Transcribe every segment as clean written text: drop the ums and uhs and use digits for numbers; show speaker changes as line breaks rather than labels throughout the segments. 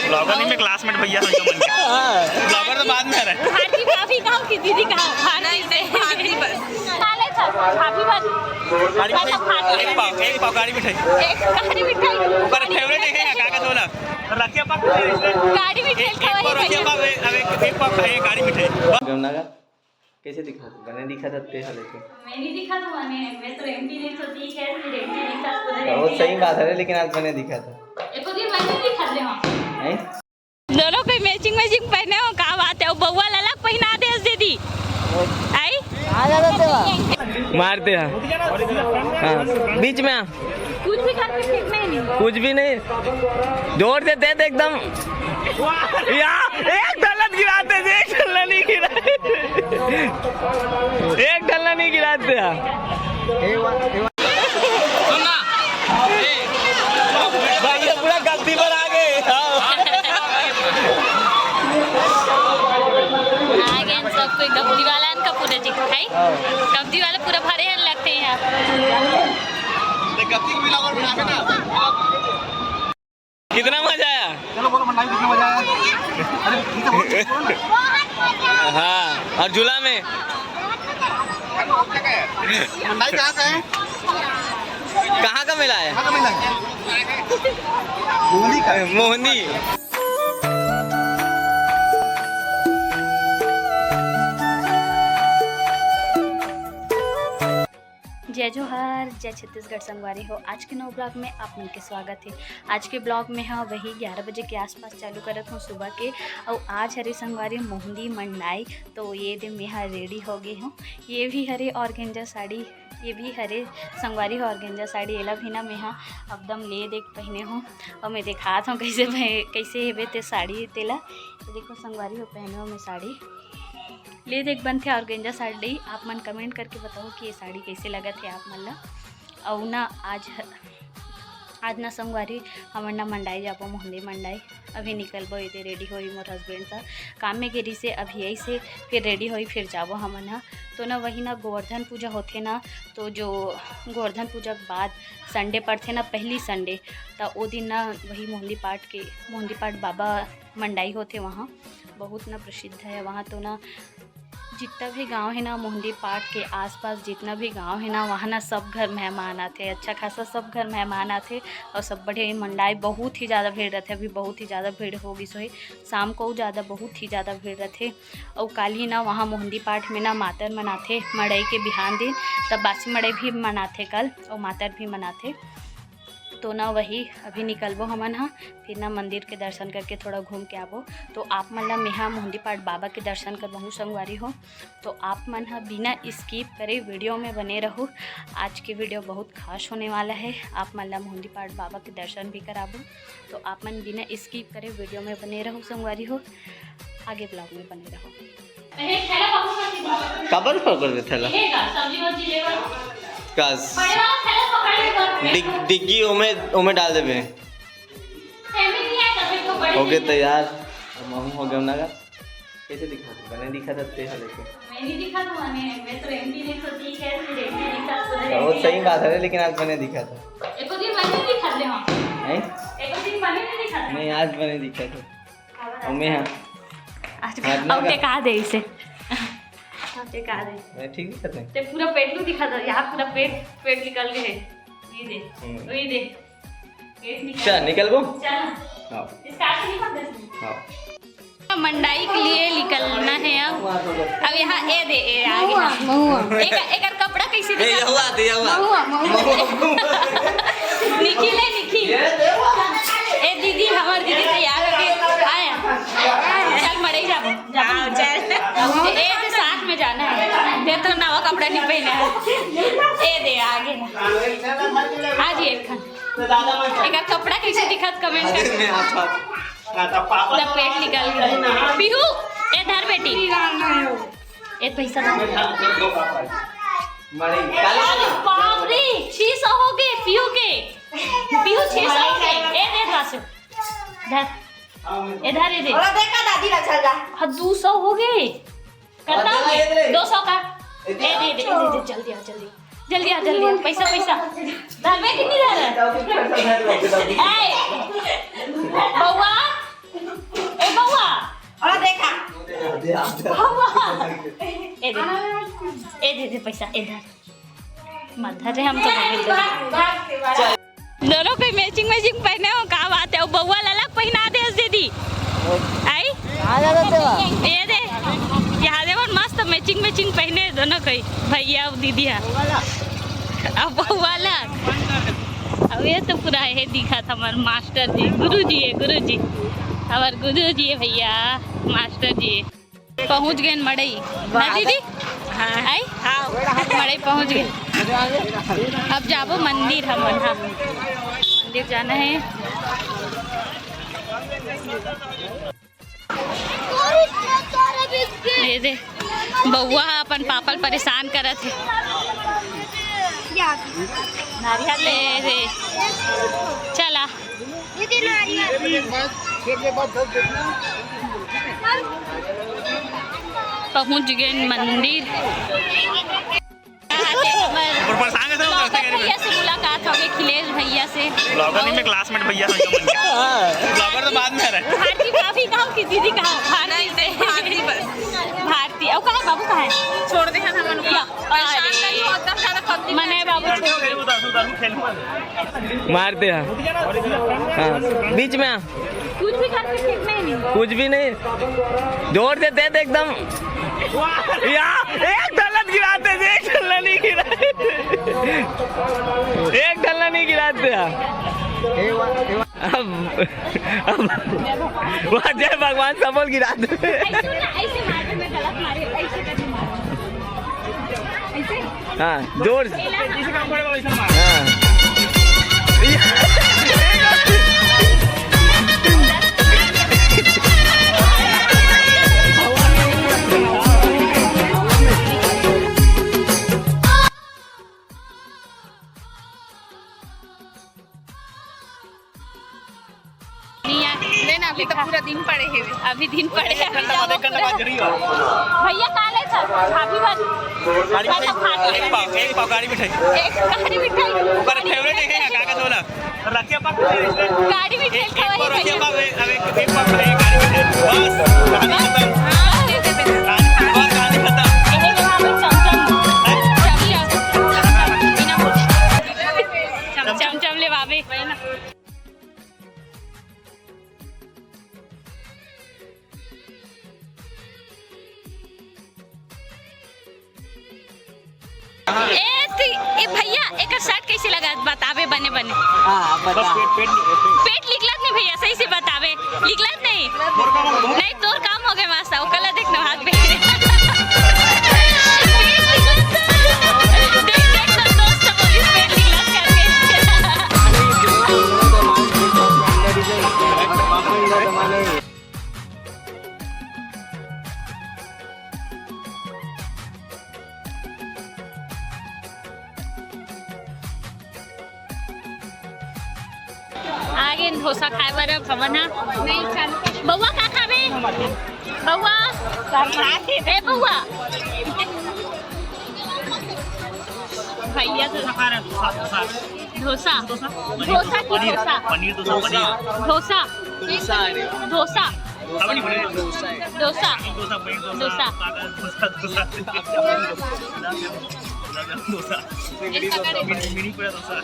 Blogger नहीं, मैं classmate भैया समझो मन के। ब्लॉगर तो बाद में आ रहा है।
भाभी भाभी कहो कि दीदी कहो, भाभी से भाभी बस काले था भाभी बस
एक पाव गाड़ी मिठाई,
एक गाड़ी मिठाई
ओकर फेवरेट है काका तोला रखिया पाव
गाड़ी मिठाई
एक पाव रखिया पाव, एक पाव खाए गाड़ी मिठाई।
गमनागा कैसे दिखा था? मैंने दिखा था तेरे लेके।
मैं नहीं दिखा था, मैं तो एमपी नहीं तो ठीक है, फिर एमपी दिखा पूरा।
वो सही बात है, लेकिन आज मैंने दिखा था।
एको दिन मैंने दिखा दे हां
हैं?
दोनों कोई मैचिंग पहने हो, का बात है? वो बउआ अलग पहना दे दीदी आई
आ जाते मारते हैं। हाँ बीच में
कुछ भी करके फेंकना ही नहीं,
कुछ भी नहीं, जोर से दे एकदम। एक ढल्ला गिराते, एक ढल्ला नहीं गिराते, एक ढल्ला नहीं गिराते। भाई ये पूरा गलती पर आ गए।
आगे सब कोई कब्जी वाला इनका पूरा जी है, कब्जी वाले पूरा भरे हैं लगते हैं यहाँ।
कितना मजा आया?
चलो बोलो मंडाई कितना मजा आया? अरे ठीक है बोलो।
हाँ, और झूला में
मंडाई कहाँ से है?
कहाँ का मेला है?
कहाँ का मिला है? मोहनी का।
मोहनी।
जय जोहार, जय छत्तीसगढ़ संगवारी हो। आज के नौ ब्लॉग में आप मन के स्वागत है। आज के ब्लॉग में है वही 11 बजे के आसपास चालू करत हूँ सुबह के। और आज हरे संगवारी मोहंदी मंडाई, तो ये दिन में यहाँ रेडी हो गई हूँ। ये भी हरे ऑर्गेंजा साड़ी, ये भी हरे संगवारी ऑर्गेंजा साड़ी, एला भी ना मैं यहाँ एकदम ले देख पहने हूँ। और मैं दिखात हूँ कैसे हेबे ते साड़ी तेला। तो देखो संगवारी हो पहने हो मैं साड़ी ले देख बनते ऑर्गेंजा साड़ी। आप मन कमेंट करके बताओ कि ये साड़ी कैसे लगा थे आप मन ला। और ना आज ना संगवारी हमर ना मंडाई जाबो मोहंदी मंडाई। अभी निकलबो इधर रेडी होई मोर हस्बैंड सा काम में गेरी से, अभी यही से फिर रेडी होई फिर जाबो हमन ना। तो ना वही ना गोवर्धन पूजा होते ना, तो जो गोवर्धन पूजा के बाद संडे पड़ते ना, पहली संडे, तो वो दिन ना वही मोहंदी पाठ बाबा मंडाई होते वहाँ बहुत ना प्रसिद्ध है वहाँ। तो ना जितना भी गांव है ना मोहंदी पाठ के आसपास जितना भी गांव है ना, वहाँ ना सब घर मेहमान आते, अच्छा खासा सब घर मेहमान आते। और सब बड़े मंडाई बहुत ही ज़्यादा भीड़ रहते, अभी बहुत ही ज़्यादा भीड़ होगी सोई शाम को ज़्यादा बहुत ही ज़्यादा भीड़ रहते। और काली ना वहाँ मोहंदी पाठ में ना मातर मनाते मड़ई के बिहान दिन, तब बासी मड़ई भी मनाते कल और मातर भी मनाते। तो ना वही अभी निकलबो हमन हाँ, फिर ना मंदिर के दर्शन करके थोड़ा घूम के आबो। तो आप मन ला मेहा मोहंदी पाठ बाबा के दर्शन कर बहुत संगवारी हो, तो आप मन हाँ बिना स्किप करे वीडियो में बने रहो। आज के वीडियो बहुत खास होने वाला है, आप मन ला मोहंदी पाठ बाबा के दर्शन भी कराबो। तो आप मन बिना स्किप करे वीडियो में बने रहो संगवारी हो, आगे ब्लॉग में बने रहो।
कबर पकड़ थैला कास डिग्गी ओमे डाल देबे। हो गए तैयार, महू हो गया ना। कैसे दिखा था? मैंने दिखा था तेरे लेके।
मैं नहीं दिखा था, मैं तो एमपी नहीं तो ठीक है, फिर एमपी दिखा पूरा।
वो सही बात है, लेकिन आज मैंने दिखा था।
एको दिन मैंने दिखा दे हां
हैं?
एको दिन मैंने नहीं दिखा था।
नहीं आज मैंने दिखा था। और मैं हाँ
आज अब टेका दे इसे, टेका दे।
मैं ठीक दिखा था।
ते पूरा पेट को दिखा था, यहाँ पूरा पेट निकल गए है। ये दे पेट निकल।
चल निकल गो।
चल
हां
स्टार्ट नहीं कर दे।
हां
मंडाई के लिए निकलना है अब यहाँ ए दे ए आगे एक कपड़ा कैसे
ए हुआ
निखी ले निखी ए दीदी हमार दीदी तैयार हो गई आया चल मड़ई जाओ चल ए तो साथ में जाना है, ते तो नवा कपड़ा नहीं पहने है। ए दे आगे आज ये एक कपड़ा कैसे दिखत कमेंट कर। पेट निकल गया पीहू इधर बेटी एक पैसा बाप रे 600 हो गए पीहू के 600 हो गए। ए दे रासु इधर दे और देखा दादी ना चल जा 200 हो गए करता हूं 200 का ए दे जल्दी आ पैसा धरवे कितनी धर है बउआ ए दे पैसा इधर मत रे हम तो दोनों कोई मैचिंग पहने हो का बात है। बउआ अलग पहना दे दीदी आई ये दे यहाँ दे मस्त मैचिंग पहने दोनों कोई भैया और दीदी है। अब बउआ अलग अब ये तो पूरा है दिखा था हमारे मास्टर जी गुरु जी हमारे गुरु जी भैया मास्टर जी पहुँच गए मड़ई ना दीदी हाँ मड़ई पहुँच गए। अब जाबो मंदिर हम मंदिर जाना है। ये दे बउआ अपन पापल परेशान करत है। नारियल ले दे चला पहुँच गए मंदिर। भैया से मुलाकात हो गई खिलेश भैया से
ब्लॉगर नहीं मैं क्लासमेट भैया से बन गया। ब्लॉगर तो बाद में है
भारती भाभी गाँव की दीदी कहाँ भारती और कहाँ बाबू कहाँ है छोड़ दे मने बाबू
मारते हैं बीच में
कुछ भी करके फेंकना ही नहीं
कुछ भी नहीं जोर से दे एकदम एक ढलन गिराते एक ढलन नहीं गिराते एक ढलन नहीं गिराते अब वहाँ जय भगवान सबल गिरा दे।
ऐसे मारने में गलत मारे ऐसे करके ऐसे
हाँ जोर से हाँ
अभी तो पूरा दिन पड़े हैं अभी दिन पड़े हैं भैया कहाँ गए सर भाभी
एक पाव गाड़ी मिठाई ऊपर फेवरेट है कागज वाला रखिए पाव
गाड़ी मिठाई खवाई
रखिए पाव एक पाव गाड़ी मिठाई बस कहानी खत्म
चमचम ले बाबे भैया एक शर्ट कैसे लगा बतावे बने पेट निकलत नहीं भैया सही से बतावे निकलत नहीं तोर काम हो गए मास्टर वो कल देखना हाथ पे आगे डोसा खाए बार भवना नहीं बउआ का खाबे बउआ ए बउआ भैया तो खा रहा डोसा डोसा की डोसा
पनीर
डोसा डोसा डोसा डोसा
मिनी पूरा डोसा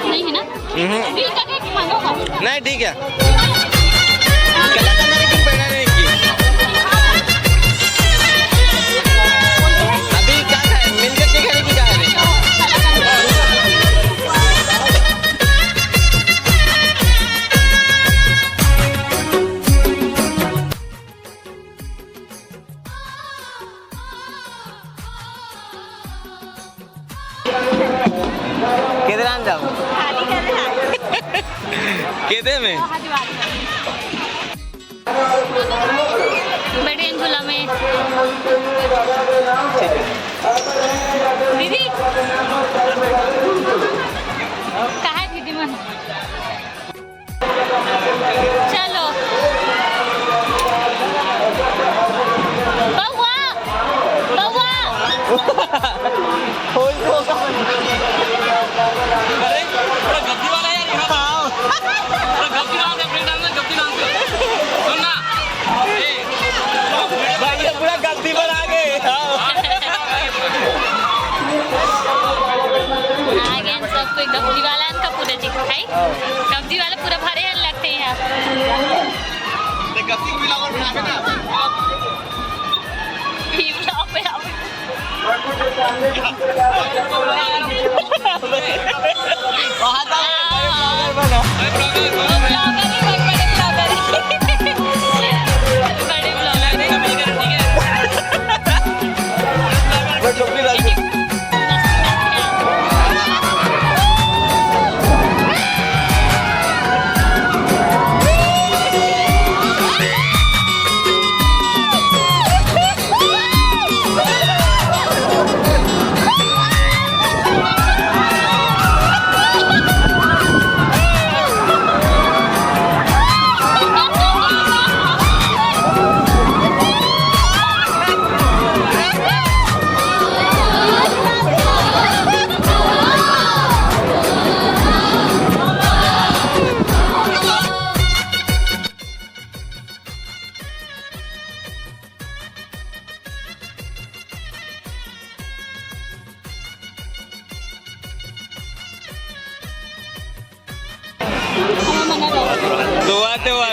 नहीं है ना
नहीं ठीक है गलत है लेकिन पहनाने की अभी क्या खाए मिलकर के खाने की क्या है किधर आन जाओ किधर में
बड़े झूला में दीदी कहाँ है दीदी मन चलो बउआ बउआ
अरे थोड़ा गद्दी वाला यार
एकदम दीवाला का पूरा जी है कब्जी वाला पूरा भरे लगते हैं यहाँ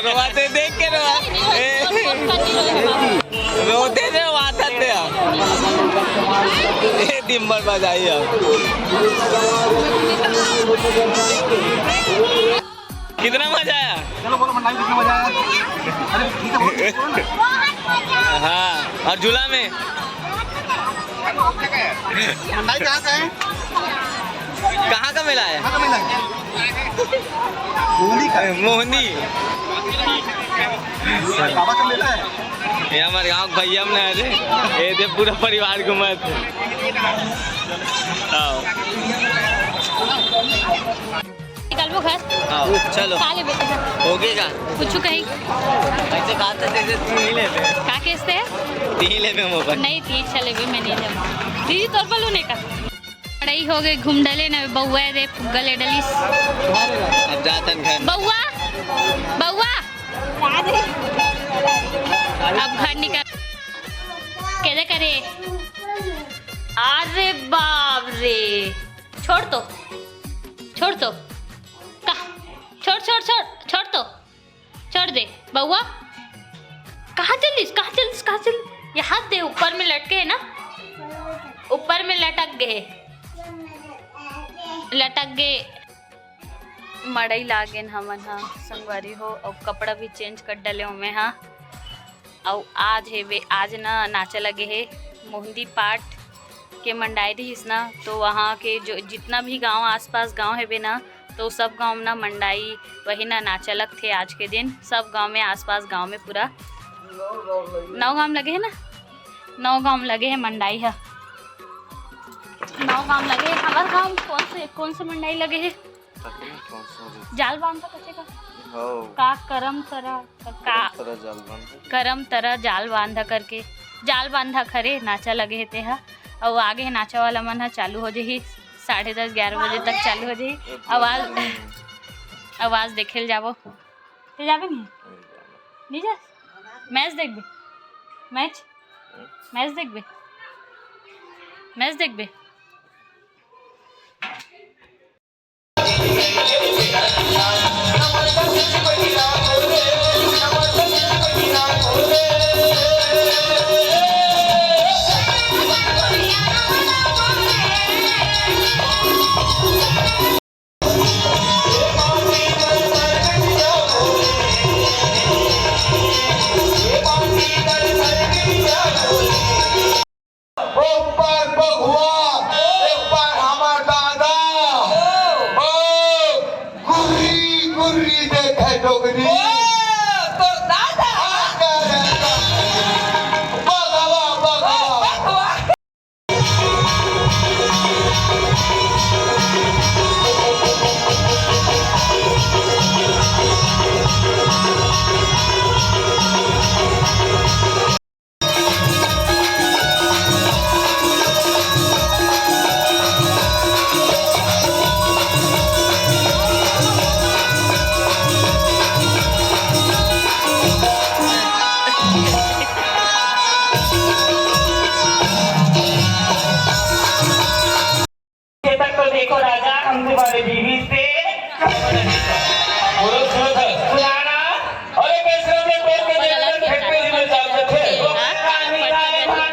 रोवाते देख के रोते थे दिम्बर बजाई कितना मजा आया? चलो बोलो मंडाई कितना मजा आया? अरे ठीक है हाँ और झूला में मंडाई कहाँ का है? कहाँ का मेला है? कहाँ का मेला है? मोहनी बाबा का मेला है ये हमारे गाँव भैया में है ये दे पूरा परिवार घूमे थे
निकलबो घर
चलो
खा ले बेटा
होगे का
कुछ कहीं
ऐसे खाते जैसे तीन ले
का केसते है
तीन ले मोबाइल
नहीं तीन चले भी मैं नहीं जमा दीदी तोर बलूने का पढ़ाई हो गई घूम डले न बउआ रे गले डलिस
अब जातन घर
बउआ बउआ अब घर निकल कैसे करे अरे बाप रे छोड़ तो का छोड़ तो छोड़ दे बउआ कहाँ चलिस ये हाथ दे ऊपर में लटके है ना ऊपर में लटक गए मड़ई लागेन हमन हाँ संगवारी हो और कपड़ा भी चेंज कर डले में हाँ और आज ना नाचा लगे है मोहंदी पाठ के मंडाई रहीस ना तो वहाँ के जो जितना भी गांव आसपास गांव है बे ना तो सब गांव में ना मंडाई वही ना नाचलक थे आज के दिन सब गांव में आसपास गांव में पूरा 9 गांव लगे है ना 9 गांव लगे है मंडाई है 9 गांव लगे हमारे गांव कौन से मंडाई लगे है जाल बांध कच्चे का करम तरह जाल बांधा करके जाल बांधा खरे नाचा लगे थे हा और आगे है नाचा वाला मन चालू हो जाही 10:30-11 बजे तक चालू हो जाही आवाज देखे जाबो जाबे नहीं जा मैच देखबे
हमसे वाले बीवी से
बोलो सुनो था
सुनाना
अरे बेसरा में पेट के जेल में फैक्ट्री में जाते थे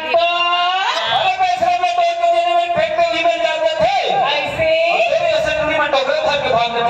अरे बेसरा में पेट के जेल में फैक्ट्री में जाते थे
ऐसे
तेरे असली में डॉक्टर था के भाग में